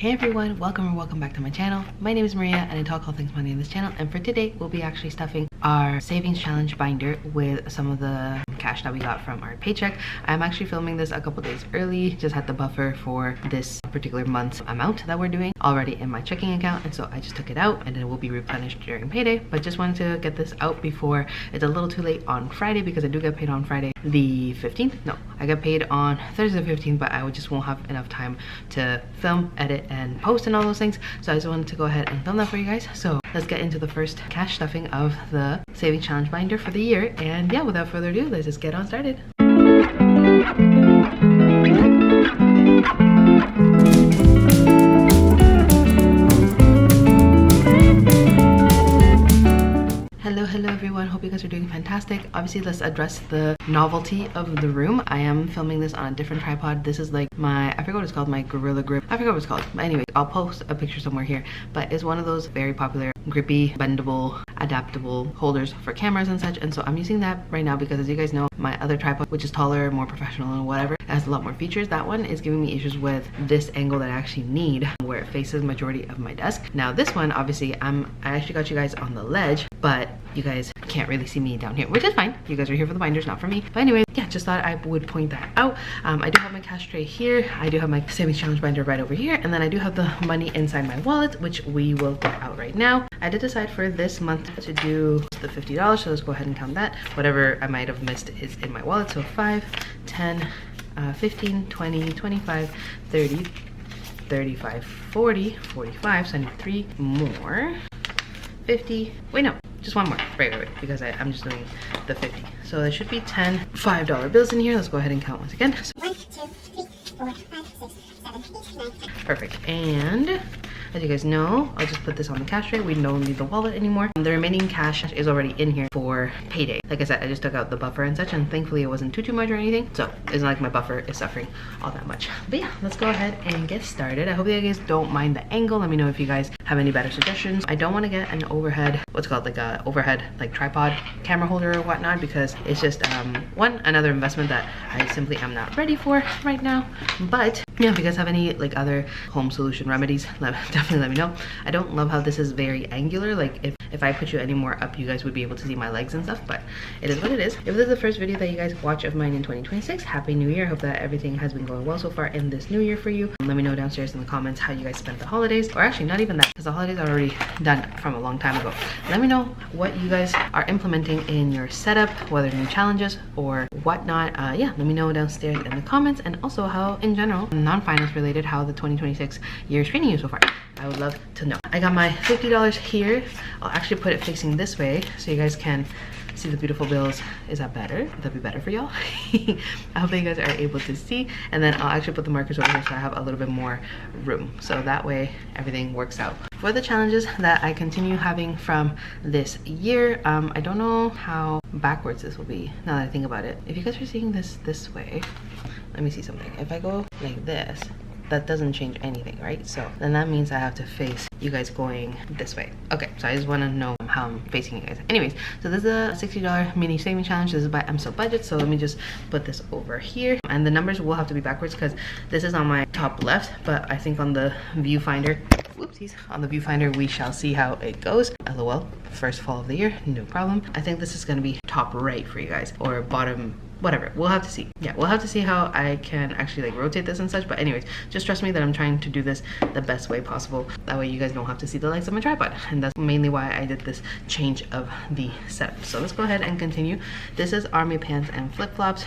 Hey everyone, welcome or welcome back to my channel. My name is Maria and I talk all things money in this channel, and for today we'll be actually stuffing our savings challenge binder with some of the cash that we got from our paycheck. I'm actually filming this a couple days early, just had the buffer for this particular month's amount that we're doing already in my checking account, and so I just took it out and it will be replenished during payday, but just wanted to get this out before it's a little too late on Friday, because I do get paid on Friday the 15th. No, I get paid on Thursday the 15th, but I just won't have enough time to film, edit, and post and all those things, so I just wanted to go ahead and film that for you guys. So let's get into the first cash stuffing of the savings challenge binder for the year, and yeah, without further ado, let's just get on started. Hello everyone, hope you guys are doing fantastic. Obviously, let's address the novelty of the room. I am filming this on a different tripod. This is like my, I forget what it's called, my Gorilla Grip. I forget what it's called, but anyway, I'll post a picture somewhere here, but it's one of those very popular grippy, bendable, adaptable holders for cameras and such, and so I'm using that right now because, as you guys know, my other tripod, which is taller, more professional and whatever, has a lot more features. That one is giving me issues with this angle that I actually need, where it faces majority of my desk. Now this one, obviously, I actually got you guys on the ledge, but you guys can't really see me down here, which is fine. You guys are here for the binders, not for me. But anyway, yeah, just thought I would point that out. I do have my cash tray here. I do have my savings challenge binder right over here, and then I do have the money inside my wallet, which we will get out right now. I did decide for this month to do the $50, so let's go ahead and count that. Whatever I might have missed is in my wallet, so 5, 10, 15, 20, 25, 30, 35, 40, 45, so I need 3 more. 50, wait, no, just one more, right, because I'm just doing the 50. So there should be 10 $5 bills in here. Let's go ahead and count once again. So 1, 2, 3, 4, 5, 6, 7, 8, 9, 10. Perfect. And as you guys know, I'll just put this on the cash tray. We don't need the wallet anymore. The remaining cash is already in here for payday. Like I said, I just took out the buffer and such, and thankfully it wasn't too much or anything, so it's not like my buffer is suffering all that much. But yeah, let's go ahead and get started. I hope you guys don't mind the angle. Let me know if you guys have any better suggestions. I don't want to get an overhead, what's called like a overhead like tripod camera holder or whatnot, because it's just another investment that I simply am not ready for right now. But yeah, if you guys have any like other home solution remedies, definitely let me know. I don't love how this is very angular. Like if I put you any more up, you guys would be able to see my legs and stuff, but it is what it is. If this is the first video that you guys watch of mine in 2026, Happy New Year. Hope that everything has been going well so far in this new year for you. Let me know downstairs in the comments how you guys spent the holidays, or actually not even that, because the holidays are already done from a long time ago. Let me know what you guys are implementing in your setup, whether new challenges or whatnot. Yeah, let me know downstairs in the comments, and also how in general, non-finance related, how the 2026 year is treating you so far. I would love to know. I got my $50 here. I'll actually put it facing this way so you guys can see the beautiful bills. Is that better? Would that be better for y'all? I hope that you guys are able to see. And then I'll actually put the markers over here so I have a little bit more room, so that way everything works out. For the challenges that I continue having from this year, I don't know how backwards this will be now that I think about it. If you guys are seeing this way, let me see something. If I go like this, that doesn't change anything, right? So then that means I have to face you guys going this way. Okay, so I just want to know how I'm facing you guys. Anyways, so this is a $60 mini saving challenge. This is by So Budget, so let me just put this over here, and the numbers will have to be backwards because this is on my top left, but I think on the viewfinder, whoopsies, on the viewfinder we shall see how it goes. LOL, first fall of the year, no problem. I think this is going to be top right for you guys, or bottom, whatever, we'll have to see. Yeah, we'll have to see how I can actually like rotate this and such, but anyways, just trust me that I'm trying to do this the best way possible. That way you guys don't have to see the legs of my tripod, and that's mainly why I did this change of the setup. So let's go ahead and continue. This is Army Pants and Flip-Flops.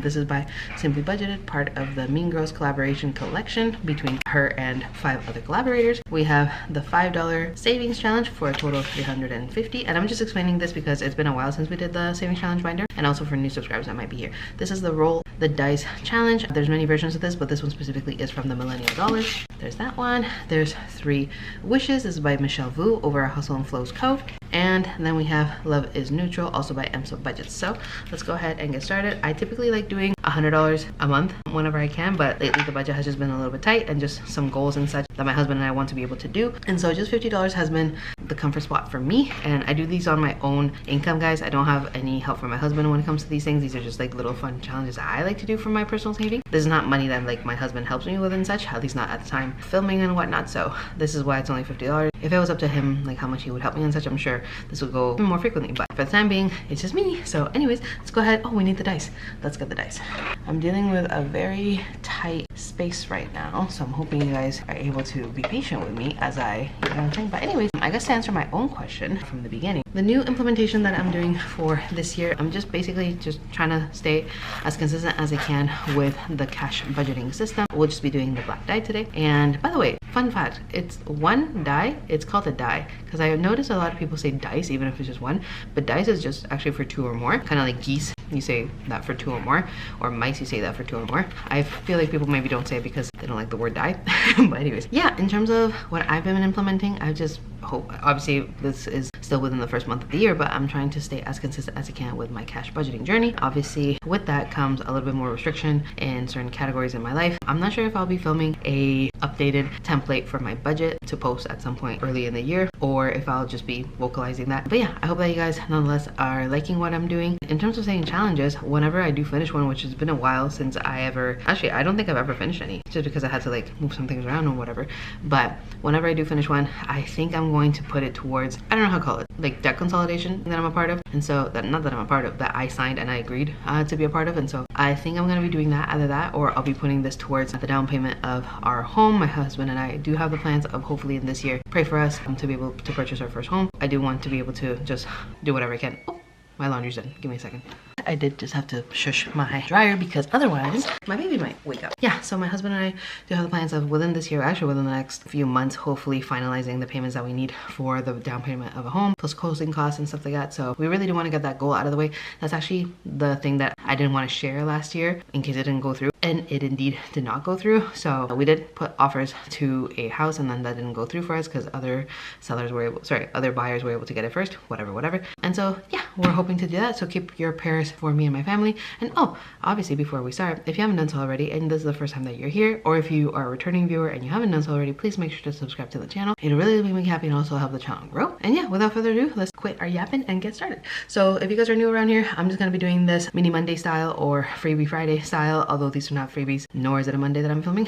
This is by Simply Budgeted, part of the Mean Girls collaboration collection between her and 5 other collaborators. We have the $5 savings challenge for a total of $350, and I'm just explaining this because it's been a while since we did the savings challenge binder, and also for new subscribers that might be here. This is the Roll the Dice challenge. There's many versions of this, but this one specifically is from the Millennial Dollars. There's that one. There's 3 Wishes. This is by Michelle Vu over a Hustle and Flows code. And then we have Love is Neutral, also by So Budget. So let's go ahead and get started. I typically like doing $100 a month whenever I can, but lately the budget has just been a little bit tight, and just some goals and such that my husband and I want to be able to do. And so just $50 has been the comfort spot for me, and I do these on my own income, guys. I don't have any help from my husband when it comes to these things. These are just like little fun challenges I like to do for my personal saving. This is not money that like my husband helps me with and such, at least not at the time I'm filming and whatnot. So this is why it's only $50. If it was up to him, like how much he would help me and such, I'm sure this would go more frequently. But for the time being, it's just me. So anyways, let's go ahead. Oh, we need the dice. Let's get the dice. I'm dealing with a very tight space right now, so I'm hoping you guys are able to be patient with me as I get everything. But anyways, I guess to answer my own question from the beginning, the new implementation that I'm doing for this year, I'm just basically just trying to stay as consistent as I can with the cash budgeting system. We'll just be doing the black die today. And by the way, fun fact, it's one die. It's called a die because I noticed a lot of people say dice even if it's just one, but dice is just actually for 2 or more, kind of like geese, you say that for 2 or more, or mice, you say that for 2 or more. I feel like people maybe don't say it because they don't like the word die. But anyways, yeah, in terms of what I've been implementing, I just hope, obviously this is still within the first month of the year, but I'm trying to stay as consistent as I can with my cash budgeting journey. Obviously with that comes a little bit more restriction in certain categories in my life. I'm not sure if I'll be filming a updated template for my budget to post at some point early in the year, or if I'll just be vocalizing that. But yeah, I hope that you guys nonetheless are liking what I'm doing. In terms of saying challenges, whenever I do finish one, which has been a while since I ever, actually I don't think I've ever finished any, just because I had to like move some things around or whatever. But whenever I do finish one, I think I'm going to put it towards, I don't know how to call it, like debt consolidation that I'm a part of. And so that, not that I'm a part of, that I signed and I agreed to be a part of. And so I think I'm going to be doing that, either that or I'll be putting this towards the down payment of our home. My husband and I do have the plans of hopefully in this year, pray for us to be able to purchase our first home. I do want to be able to just do whatever I can. Oh, my laundry's done. Give me a second. I did just have to shush my dryer because otherwise my baby might wake up. Yeah, so my husband and I do have the plans of within this year, actually within the next few months, hopefully finalizing the payments that we need for the down payment of a home, plus closing costs and stuff like that. So we really do want to get that goal out of the way. That's actually the thing that I didn't want to share last year in case it didn't go through, and it indeed did not go through. So we did put offers to a house and then that didn't go through for us because other sellers were able, other buyers were able to get it first, whatever. And so yeah, we're hoping to do that. So keep your prayers for me and my family. And oh, obviously before we start, if you haven't done so already and this is the first time that you're here, or if you are a returning viewer and you haven't done so already, please make sure to subscribe to the channel. It'll really make me happy and also help the channel grow. And yeah, without further ado, let's quit our yapping and get started. So if you guys are new around here, I'm just gonna be doing this mini Monday style or freebie Friday style, although these are not freebies, nor is it a Monday that I'm filming.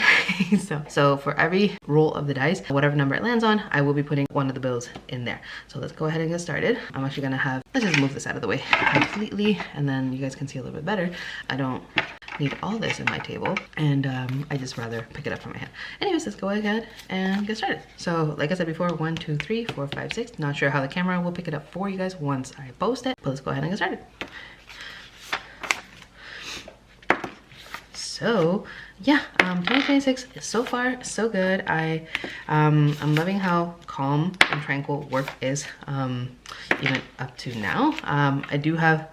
so for every roll of the dice, whatever number it lands on, I will be putting one of the bills in there. So let's go ahead and get started. I'm actually gonna have, let's just move this out of the way completely and then you guys can see a little bit better. I don't need all this in my table and I just rather pick it up from my hand. Anyways, let's go ahead and get started. So like I said before, 1, 2, 3, 4, 5, 6. Not sure how the camera will pick it up for you guys once I post it, but let's go ahead and get started. So yeah, 2026 is so far so good. I'm loving how calm and tranquil work is, even up to now. I do have,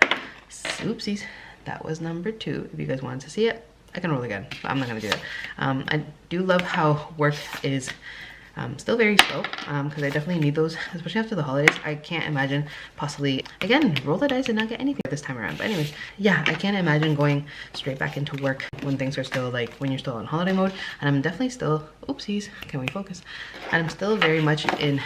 oopsies, that was number 2. If you guys wanted to see it, I can roll again, but I'm not gonna do that. I do love how work is still very slow, because I definitely need those, especially after the holidays. I can't imagine possibly, again, roll the dice and not get anything this time around. But anyways, yeah, I can't imagine going straight back into work when things are still like, when you're still on holiday mode. And I'm definitely still, oopsies, can we focus? And I'm still very much in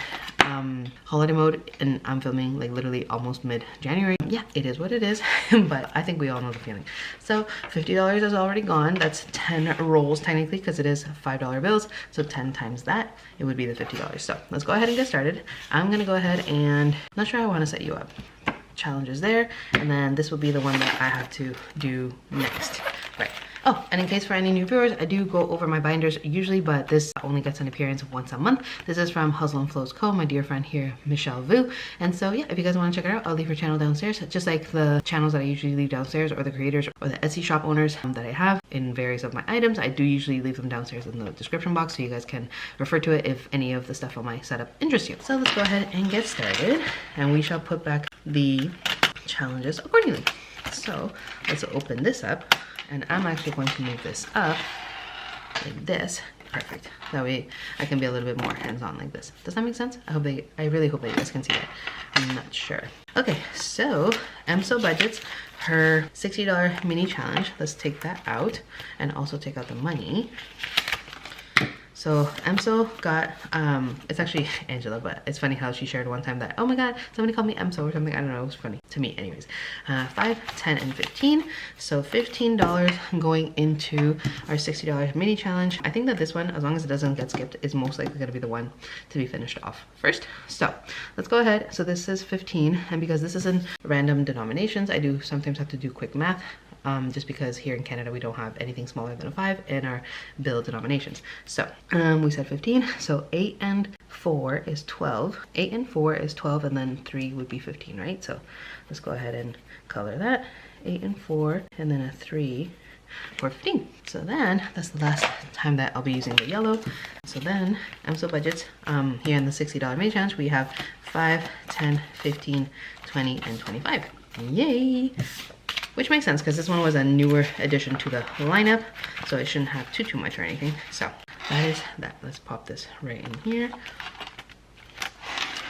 holiday mode, and I'm filming like literally almost mid-January. Yeah, it is what it is, but I think we all know the feeling. So $50 is already gone. That's 10 rolls technically, because it is $5 bills. So 10 times that, it would be the $50. So let's go ahead and get started. I'm gonna go ahead and, not sure I want to set you up. Challenges there, and then this will be the one that I have to do next. Right. Oh, and in case for any new viewers, I do go over my binders usually, but this only gets an appearance once a month. This is from Hustle and Flows Co., my dear friend here, Michelle Vu. And so yeah, if you guys want to check it out, I'll leave her channel downstairs, just like the channels that I usually leave downstairs, or the creators or the Etsy shop owners that I have in various of my items. I do usually leave them downstairs in the description box, so you guys can refer to it if any of the stuff on my setup interests you. So let's go ahead and get started, and we shall put back the challenges accordingly. So let's open this up. And I'm actually going to move this up like this. Perfect. That way I can be a little bit more hands-on like this. Does that make sense? I really hope that you guys can see it. I'm not sure. Okay, so So Budgets, her $60 mini challenge. Let's take that out and also take out the money. So Emso got, it's actually Angela, but it's funny how she shared one time that, oh my god, somebody called me Emso or something. I don't know, it was funny to me anyways. 5, 10, and 15. So $15 going into our $60 mini challenge. I think that this one, as long as it doesn't get skipped, is most likely going to be the one to be finished off first. So let's go ahead. So this is 15, and because this is in random denominations, I do sometimes have to do quick math. Just because here in Canada we don't have anything smaller than a 5 in our bill denominations. So we said 15, so 8 and 4 is 12. 8 and 4 is 12, and then 3 would be 15, right? So let's go ahead and color that. 8 and 4, and then a 3 for 15. So then that's the last time that I'll be using the yellow. So then Emso budgets, here in the $60 mini challenge, we have 5, 10, 15, 20, and 25. Yay! Which makes sense because this one was a newer addition to the lineup, so it shouldn't have too much or anything. So that is that. Let's pop this right in here.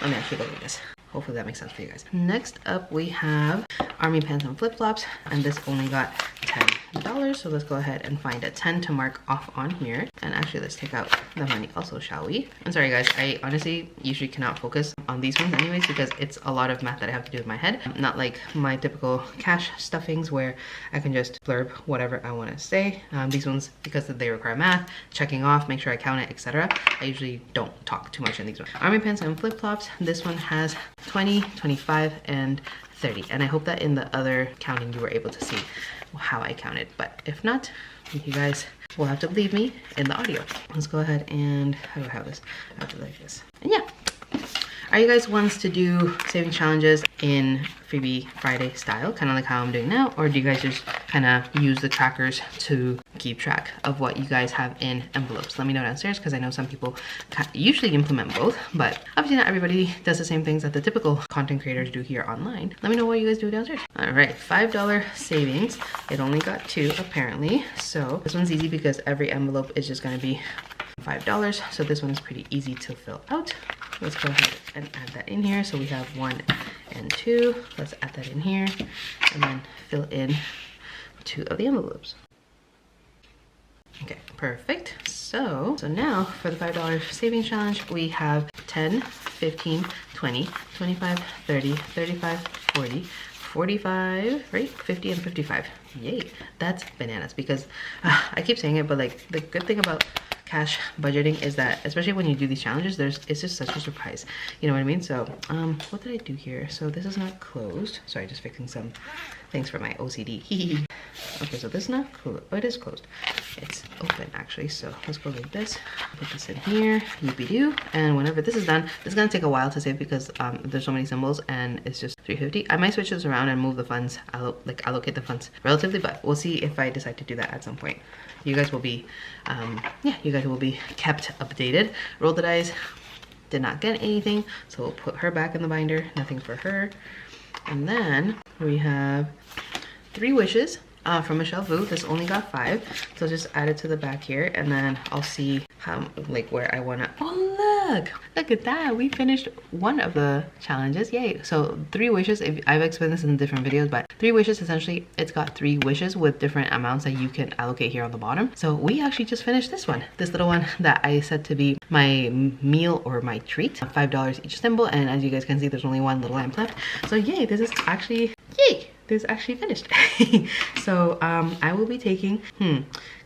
Let me actually go with this. Hopefully that makes sense for you guys. Next up we have army pants and flip-flops, and this only got $10. So let's go ahead and find a 10 to mark off on here. And actually let's take out the money also, shall we? I'm sorry guys, I honestly usually cannot focus on these ones anyways because it's a lot of math that I have to do in my head. Not like my typical cash stuffings where I can just blurb whatever I want to say. These ones, because they require math, checking off, make sure I count it, etc. I usually don't talk too much in these ones. Army pants and flip-flops, this one has 20, 25, and 30. And I hope that in the other counting you were able to see how I counted, but if not, you guys will have to believe me in the audio. Let's go ahead and, how do I have this? I have to like this. And yeah. Are you guys ones to do saving challenges in Freebie Friday style, kind of like how I'm doing now, or do you guys just kind of use the trackers to keep track of what you guys have in envelopes? Let me know downstairs because I know some people usually implement both, but obviously not everybody does the same things that the typical content creators do here online. Let me know what you guys do downstairs. All right, $5 savings. It only got 2 apparently, so this one's easy because every envelope is just going to be $5, so this one is pretty easy to fill out. Let's go ahead and add that in here. So we have 1 and 2. Let's add that in here and then fill in 2 of the envelopes. Okay, perfect. So now for the $5 savings challenge, we have 10, 15, 20, 25, 30, 35, 40, 45, right? 50 and 55. Yay, that's bananas because I keep saying it, but like the good thing about cash budgeting is that, especially when you do these challenges, it's just such a surprise, you know what I mean? So what did I do here? So this is not closed. Sorry, just fixing some things for my OCD. Okay, so this is not closed. Oh, it is closed. It's open actually, so let's go like this. Put this in here, yippee-doo. And whenever this is done, it's gonna take a while to save because there's so many symbols and it's just $3.50. I might switch this around and move the funds, allocate the funds relatively, but we'll see if I decide to do that at some point. You guys will be, you guys will be kept updated. Roll the dice, did not get anything, so we'll put her back in the binder, nothing for her. And then we have 3 wishes from Michelle Vu. This only got 5, so just add it to the back here, and then I'll see how, like, where I wanna. Oh look at that, we finished one of the challenges. Yay. So 3 wishes. If I've explained this in different videos, but 3 wishes, essentially it's got 3 wishes with different amounts that you can allocate here on the bottom. So we actually just finished this one, this little one that I said to be my meal or my treat. $5 each symbol, and as you guys can see, there's only 1 little lamp left. So yay, this is actually, yay, this is actually finished. So I will be taking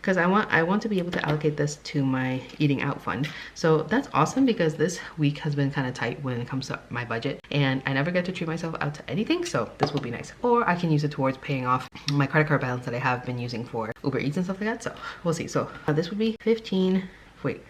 because I want to be able to allocate this to my eating out fund. So that's awesome because this week has been kind of tight when it comes to my budget, and I never get to treat myself out to anything, so this will be nice. Or I can use it towards paying off my credit card balance that I have been using for Uber Eats and stuff like that. So we'll see. So this would be 15. Wait,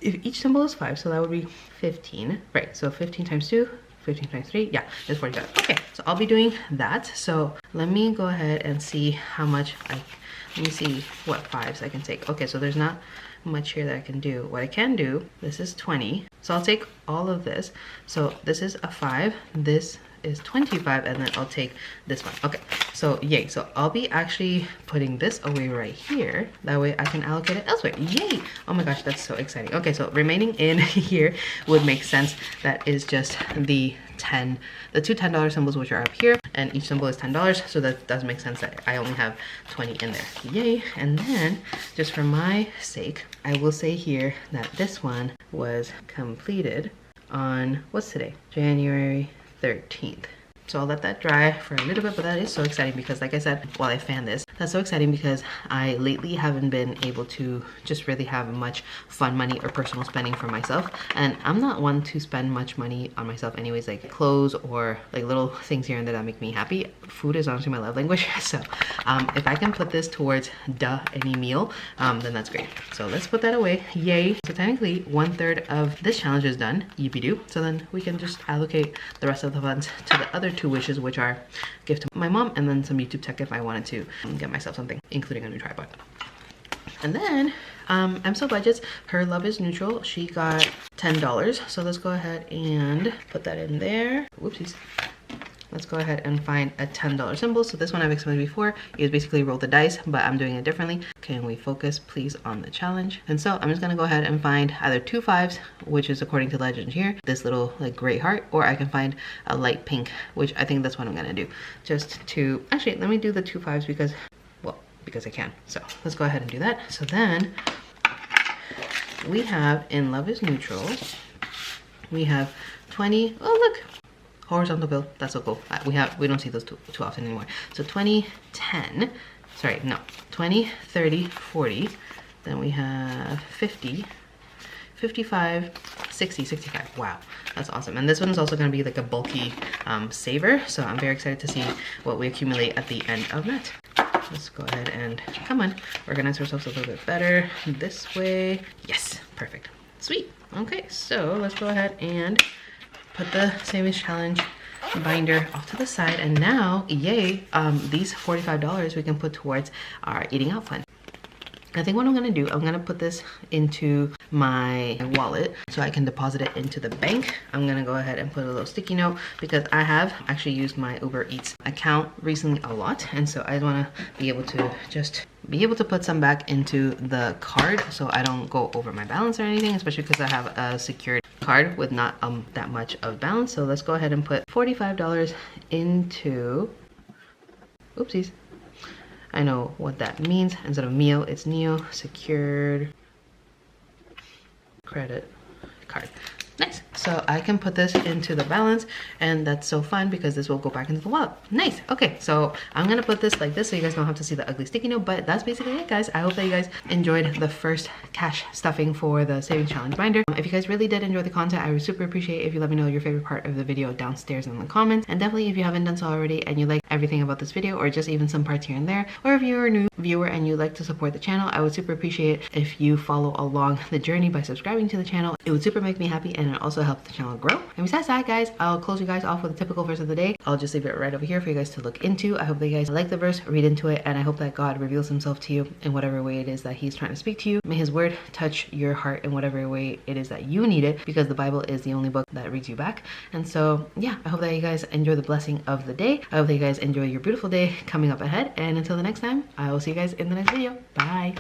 if each symbol is 5, so that would be 15, right? So 15 times 2, 15 times 3, yeah, it's 45. Okay, so I'll be doing that. So let me go ahead and see how much let me see what 5s I can take. Okay, so there's not much here that I can do. What I can do, this is 20, so I'll take all of this. So this is a 5, this is 25, and then I'll take this one. Okay, so yay. So I'll be actually putting this away right here. That way I can allocate it elsewhere. Yay! Oh my gosh, that's so exciting. Okay, so remaining in here would make sense. That is just the two $10 symbols, which are up here, and each symbol is $10, so that does make sense that I only have 20 in there. Yay! And then just for my sake, I will say here that this one was completed on, what's today? January 13th. So I'll let that dry for a little bit, but that is so exciting because, like I said, while I fan this, that's so exciting because I lately haven't been able to just really have much fun money or personal spending for myself. And I'm not one to spend much money on myself anyways, like clothes or like little things here and there that make me happy. Food is honestly my love language. So if I can put this towards any meal, then that's great. So let's put that away. Yay. So technically 1/3 of this challenge is done. Yippee-doo. So then we can just allocate the rest of the funds to the other 2 wishes, which are gift to my mom and then some YouTube tech if I wanted to get myself something, including a new tripod. And then so budgets, her love is neutral. She got $10. So let's go ahead and put that in there. Whoopsies. Let's go ahead and find a $10 symbol. So this one I've explained before. You basically roll the dice, but I'm doing it differently. Can we focus please on the challenge? And so I'm just gonna go ahead and find either 2 5s, which is according to legend here, this little like great heart, or I can find a light pink, which I think that's what I'm gonna do. Just to, actually, let me do the 2 5s because, well, because I can. So let's go ahead and do that. So then we have in love is neutral, we have 20, oh look, horizontal bill. That's so cool. We don't see those too often anymore. So 20, 10, sorry, no, 20, 30, 40. Then we have 50, 55, 60, 65. Wow, that's awesome. And this one's also going to be like a bulky saver. So I'm very excited to see what we accumulate at the end of that. Let's go ahead and, come on, organize ourselves a little bit better this way. Yes, perfect. Sweet. Okay, so let's go ahead and put the savings challenge binder off to the side, and now yay, these $45 we can put towards our eating out fund. I think what I'm gonna do, I'm gonna put this into my wallet so I can deposit it into the bank. I'm gonna go ahead and put a little sticky note because I have actually used my Uber Eats account recently a lot, and so I want to be able to just be able to put some back into the card so I don't go over my balance or anything, especially because I have a secured card with not that much of balance. So let's go ahead and put $45 into, oopsies, I know what that means. Instead of meal, it's neo secured credit card. Nice. So I can put this into the balance, and that's so fun because this will go back into the wallet. Nice. Okay, so I'm gonna put this like this so you guys don't have to see the ugly sticky note, but that's basically it, guys. I hope that you guys enjoyed the first cash stuffing for the savings challenge binder. If you guys really did enjoy the content, I would super appreciate if you let me know your favorite part of the video downstairs in the comments. And definitely if you haven't done so already and you like everything about this video, or just even some parts here and there, or if you're a new viewer and you'd like to support the channel, I would super appreciate if you follow along the journey by subscribing to the channel. It would super make me happy, and it also helps the channel grow. And besides that, guys, I'll close you guys off with a typical verse of the day. I'll just leave it right over here for you guys to look into. I hope that you guys like the verse, read into it, and I hope that God reveals himself to you in whatever way it is that he's trying to speak to you. May his word touch your heart in whatever way it is that you need it, because the Bible is the only book that reads you back. And so yeah, I hope that you guys enjoy the blessing of the day. I hope that you guys enjoy your beautiful day coming up ahead, and until the next time, I will see you guys in the next video. Bye.